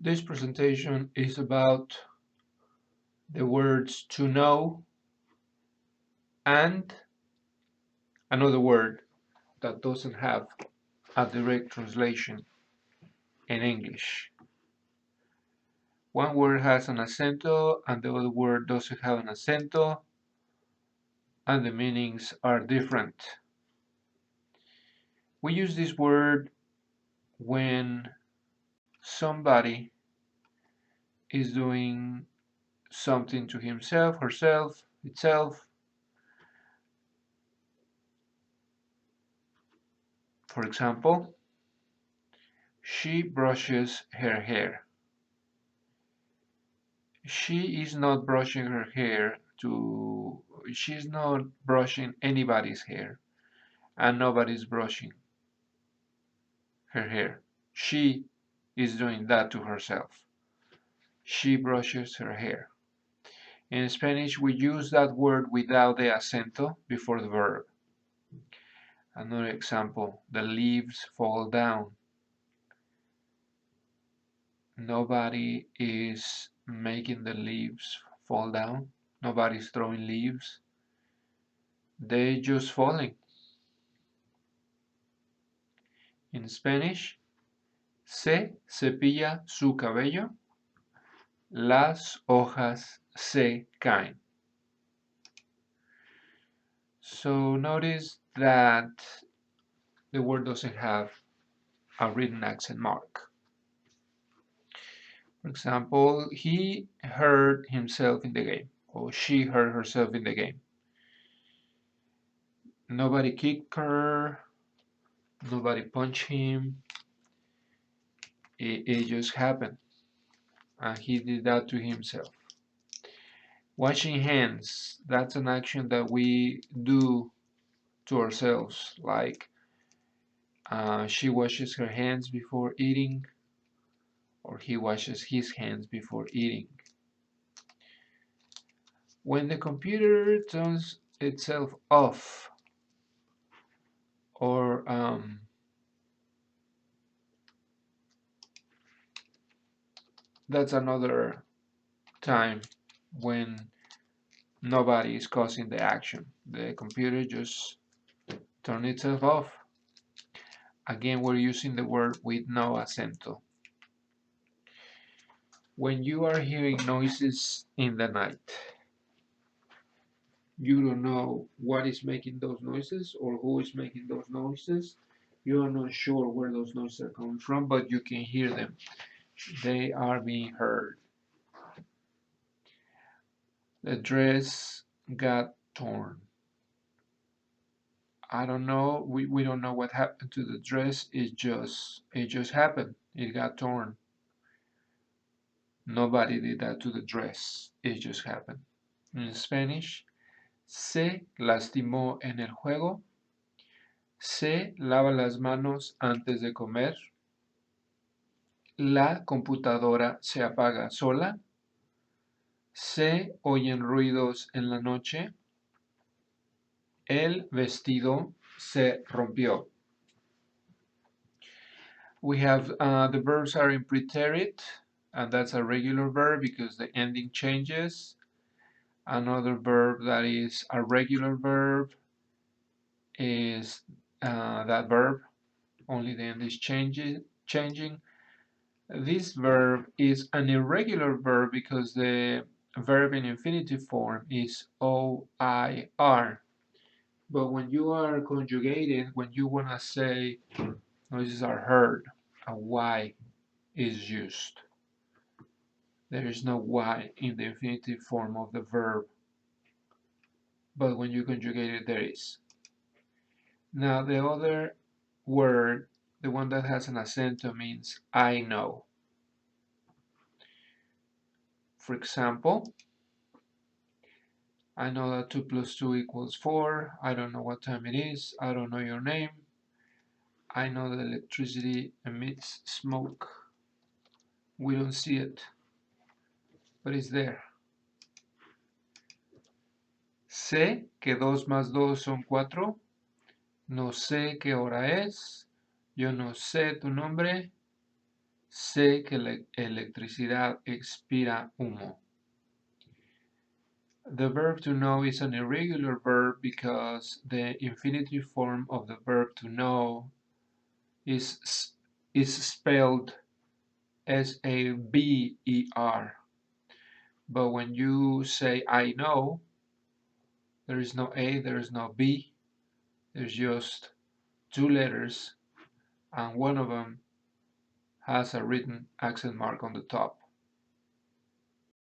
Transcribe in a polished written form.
This presentation is about the words to know and another word that doesn't have a direct translation in English. One word has an acento and the other word doesn't have an acento, and the meanings are different. We use this word when somebody is doing something to himself, herself, itself. For example, she brushes her hair. She is not brushing her hair she's not brushing anybody's hair, and nobody's brushing her hair. She is doing that to herself. She brushes her hair. In Spanish, we use that word without the acento before the verb. Another example, the leaves fall down. Nobody is making the leaves fall down. Nobody's throwing leaves. They just falling. In Spanish, se cepilla su cabello. Las hojas se caen. So notice that the word doesn't have a written accent mark. For example, he hurt himself in the game, or she hurt herself in the game. Nobody kicked her, nobody punched him. It just happened, and he did that to himself. Washing hands, that's an action that we do to ourselves, like she washes her hands before eating, or he washes his hands before eating. When the computer turns itself off, or that's another time when nobody is causing the action. The computer just turns itself off. Again, we're using the word with no acento. When you are hearing noises in the night, you don't know what is making those noises or who is making those noises. You are not sure where those noises are coming from, but you can hear them. They are being heard. The dress got torn. I don't know. We don't know what happened to the dress. It just happened. It got torn. Nobody did that to the dress. It just happened. In Spanish, se lastimó en el juego. Se lava las manos antes de comer. La computadora se apaga sola. Se oyen ruidos en la noche. El vestido se rompió. We have the verbs are in preterite, and that's a regular verb because the ending changes. Another verb that is a regular verb is that verb, only the end is changing. This verb is an irregular verb because the verb in infinitive form is OIR. But when you are conjugated, when you want to say noises are heard, a Y is used. There is no Y in the infinitive form of the verb, but when you conjugate it, there is. Now the other word, the one that has an acento, means I know. For example, I know that 2 plus 2 equals 4. I don't know what time it is. I don't know your name. I know that electricity emits smoke. We don't see it, but it's there. Sé que 2 más 2 son 4. No sé qué hora es. Yo no sé tu nombre. Sé que la electricidad expira humo. The verb to know is an irregular verb because the infinitive form of the verb to know is spelled S-A-B-E-R. But when you say I know, there is no A, there is no B, there's just two letters, and one of them has a written accent mark on the top.